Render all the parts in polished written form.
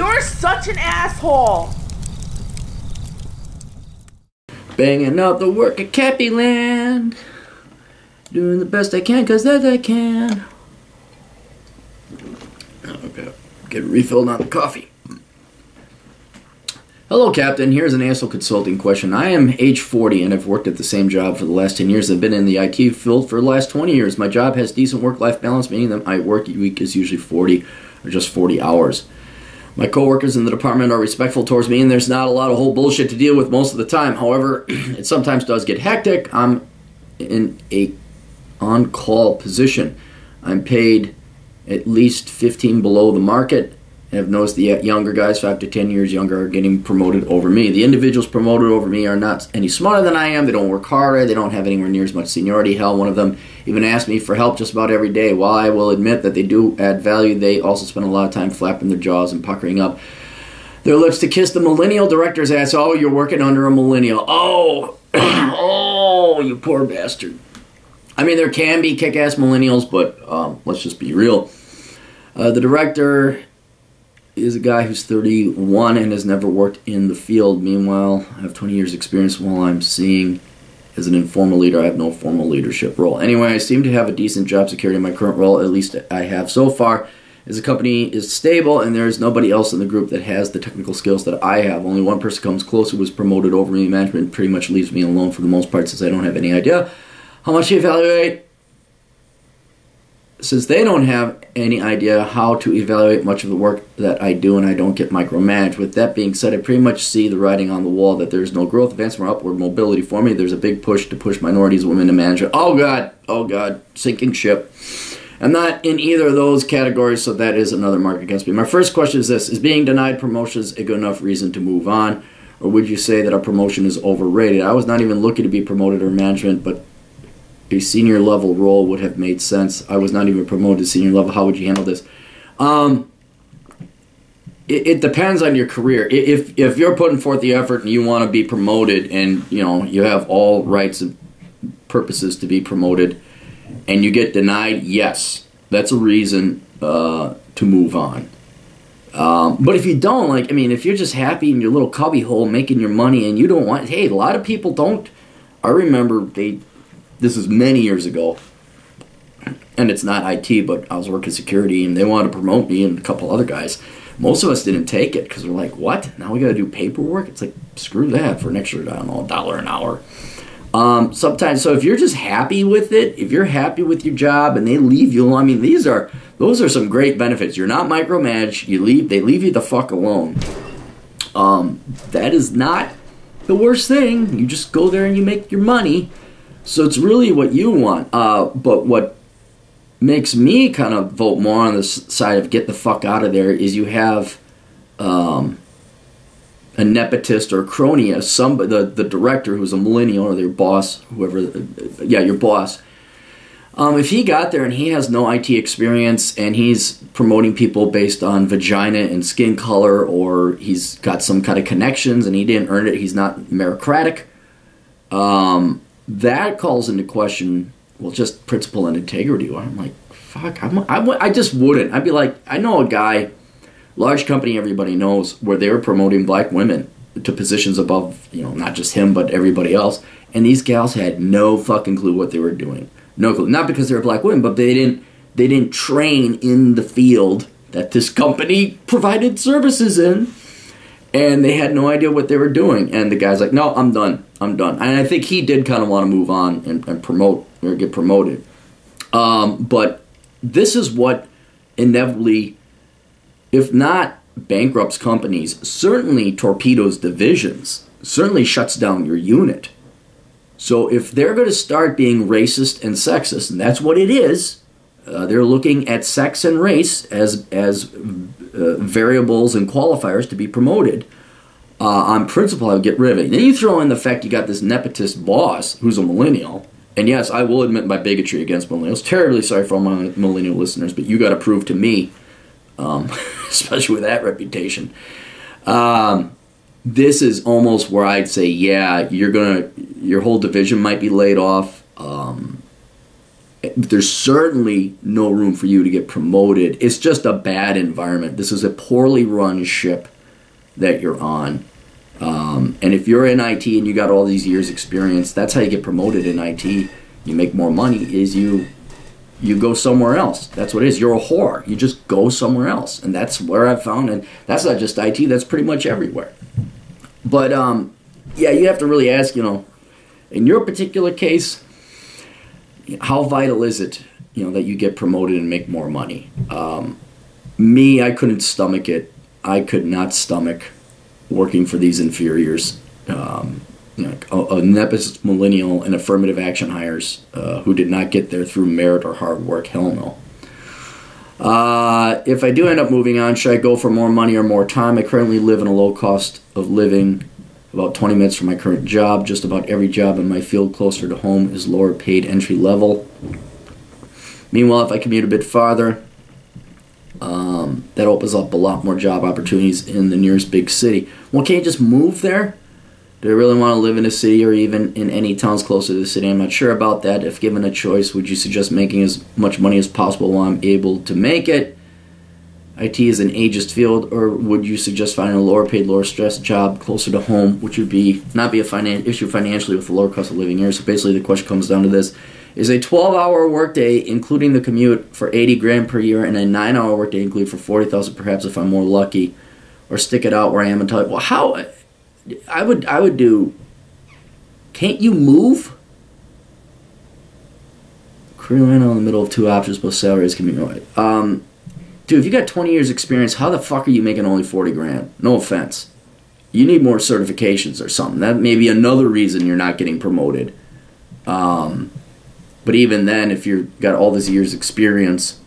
You're such an asshole. Banging out the work at Cappy Land. Doing the best I can, cause that I can. Okay, get refilled on the coffee. Hello, Captain. Here's an asshole consulting question. I am age 40 and I've worked at the same job for the last 10 years. I've been in the IT field for the last 20 years. My job has decent work-life balance, meaning that my work week is usually 40 or just 40 hours. My coworkers in the department are respectful towards me, and there's not a lot of whole bullshit to deal with most of the time. However, it sometimes does get hectic. I'm in a on-call position. I'm paid at least 15 below the market. I've noticed the younger guys, 5 to 10 years younger, are getting promoted over me. The individuals promoted over me are not any smarter than I am. They don't work harder. They don't have anywhere near as much seniority. Hell, one of them even asks me for help just about every day. While I will admit that they do add value, they also spend a lot of time flapping their jaws and puckering up their lips to kiss the millennial director's ass. Oh, you're working under a millennial. Oh, oh, you poor bastard. I mean, there can be kick-ass millennials, but let's just be real. The director is a guy who's 31 and has never worked in the field. Meanwhile, I have 20 years experience. While I'm seeing as an informal leader, I have no formal leadership role. Anyway, I seem to have a decent job security in my current role, at least I have so far, as the company is stable and there is nobody else in the group that has the technical skills that I have. Only one person comes close who was promoted over me. Management pretty much leaves me alone for the most part, since I don't have any idea how much to evaluate. Since they don't have any idea how to evaluate much of the work that I do, and I don't get micromanaged. With that being said, I pretty much see the writing on the wall that there's no growth, advancement, or upward mobility for me. There's a big push to push minorities, women to management. Oh God, sinking ship. I'm not in either of those categories, so that is another mark against me. My first question is this: is being denied promotions a good enough reason to move on? Or would you say that a promotion is overrated? I was not even looking to be promoted or management, but a senior level role would have made sense. I was not even promoted to senior level. How would you handle this? It depends on your career. If you're putting forth the effort and you want to be promoted, and you have all rights and purposes to be promoted, and you get denied, yes, that's a reason to move on. But if you don't, if you're just happy in your little cubby hole making your money and you don't want, hey, a lot of people don't. I remember this is many years ago, and it's not IT, but I was working security, and they wanted to promote me and a couple other guys. Most of us didn't take it because we're like, what? Now we got to do paperwork? It's like, screw that for an extra, I don't know, $1 an hour. Sometimes, so if you're just happy with it, if you're happy with your job and they leave you alone, those are some great benefits. You're not micromanaged. They leave you the fuck alone. That is not the worst thing. You just go there and you make your money. So it's really what you want. But what makes me kind of vote more on the side of get the fuck out of there is you have a nepotist or crony, the director who's a millennial, or their boss, your boss. If he got there and he has no IT experience and he's promoting people based on vagina and skin color, or he's got some kind of connections and he didn't earn it, he's not merocratic, that calls into question, just principle and integrity. I'm like, fuck, I just wouldn't. I'd be like, I know a guy, large company everybody knows, where they were promoting black women to positions above, not just him, but everybody else. And these gals had no fucking clue what they were doing. No clue. Not because they were black women, but they didn't train in the field that this company provided services in. And they had no idea what they were doing. And the guy's like, no, I'm done. And I think he did kind of want to move on and promote or get promoted. But this is what inevitably, if not bankrupts companies, certainly torpedoes divisions, certainly shuts down your unit. So if they're going to start being racist and sexist, and that's what it is, they're looking at sex and race as variables and qualifiers to be promoted. On principle, I would get rid of it. Then you throw in the fact you got this nepotist boss who's a millennial. And yes, I will admit my bigotry against millennials. Terribly sorry for all my millennial listeners, but you got to prove to me, especially with that reputation. This is almost where I'd say, yeah, your whole division might be laid off. There's certainly no room for you to get promoted. It's just a bad environment. This is a poorly run ship that you're on. And if you're in IT and you got all these years experience, that's how you get promoted in IT. You make more money is you go somewhere else. That's what it is. You're a whore. You just go somewhere else. And that's where I've found, and that's not just IT, that's pretty much everywhere. But, yeah, you have to really ask, in your particular case, how vital is it, that you get promoted and make more money? Me, I couldn't stomach it. I could not stomach working for these inferiors. A Nepotist Millennial and affirmative action hires who did not get there through merit or hard work. Hell no. If I do end up moving on, should I go for more money or more time? I currently live in a low cost of living, about 20 minutes from my current job. Just about every job in my field closer to home is lower paid entry level. Meanwhile, if I commute a bit farther, that opens up a lot more job opportunities in the nearest big city. Well, can't you just move there? Do I really want to live in a city or even in any towns closer to the city? I'm not sure about that. If given a choice, would you suggest making as much money as possible while I'm able to make it? IT is an ageist field, or would you suggest finding a lower paid, lower stress job closer to home, which would not be a issue financially with the lower cost of living here? So basically the question comes down to this. Is a 12-hour workday, including the commute, for $80,000 per year, and a 9-hour workday include for $40,000 perhaps if I'm more lucky, or stick it out where I am until... Well, how... I would do... Can't you move? Career right now in the middle of two options, both salaries can be... Dude, if you got 20 years experience, how the fuck are you making only $40,000? No offense. You need more certifications or something. That may be another reason you're not getting promoted. But even then, if you've got all this years experience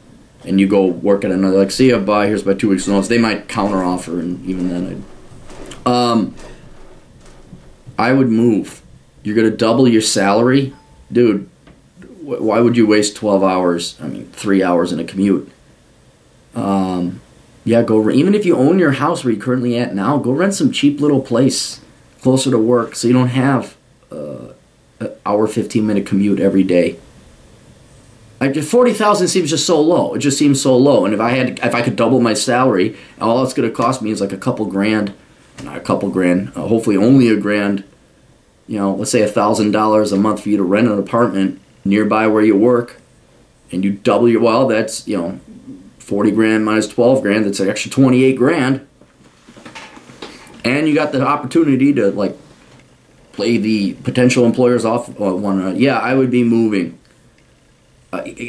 and you go work at another, like, see ya, bye, here's my 2 weeks notice, they might counter offer, and even then I would move. You're going to double your salary? Dude, why would you waste 12 hours, 3 hours in a commute? Yeah, even if you own your house where you're currently at now, go rent some cheap little place closer to work so you don't have an hour, 15-minute commute every day. 40,000 seems just so low. It just seems so low. And if I could double my salary, all it's going to cost me is like a couple grand, not a couple grand, hopefully only a grand. Let's say $1,000 a month for you to rent an apartment nearby where you work, and you double your, well, that's, $40,000 minus $12,000, that's an extra $28,000. And you got the opportunity to, like, play the potential employers off. Yeah, I would be moving.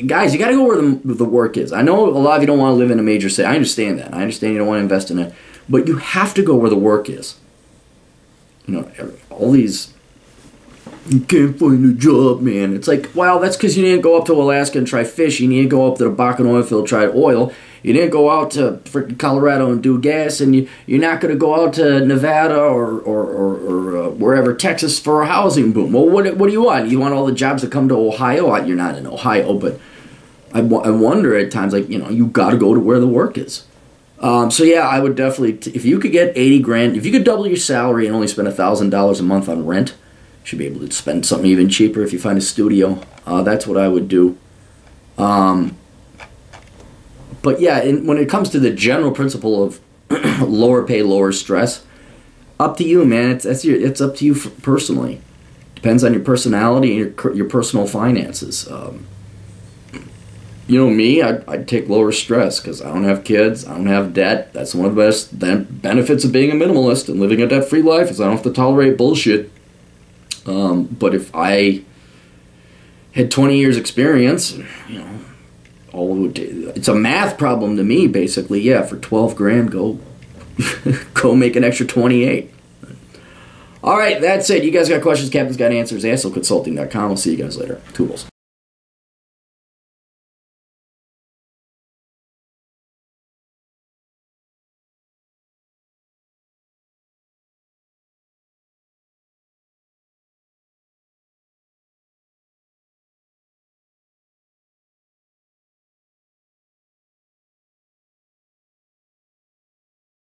Guys, you got to go where the work is. I know a lot of you don't want to live in a major city. I understand that. I understand you don't want to invest in it. But you have to go where the work is. All these, you can't find a job, man. It's like, well, that's because you didn't go up to Alaska and try fish. You didn't go up to the Bakken oil field, try oil. You didn't go out to freaking Colorado and do gas, and you're not going to go out to Nevada or wherever, Texas, for a housing boom. Well, what do you want? You want all the jobs that come to Ohio? You're not in Ohio, but I wonder at times, like, you got to go to where the work is. So yeah, I would definitely, if you could get $80,000, if you could double your salary and only spend $1,000 a month on rent, you should be able to spend something even cheaper if you find a studio. That's what I would do. But yeah, when it comes to the general principle of lower pay, lower stress, up to you, man. It's up to you personally. Depends on your personality and your personal finances. Me, I'd take lower stress because I don't have kids, I don't have debt. That's one of the best benefits of being a minimalist and living a debt-free life is I don't have to tolerate bullshit. But if I had 20 years experience, it's a math problem to me, basically. Yeah, for $12,000, go make an extra 28. All right, that's it. You guys got questions? Captain's got answers. ASLconsulting.com. I'll see you guys later. Toodles.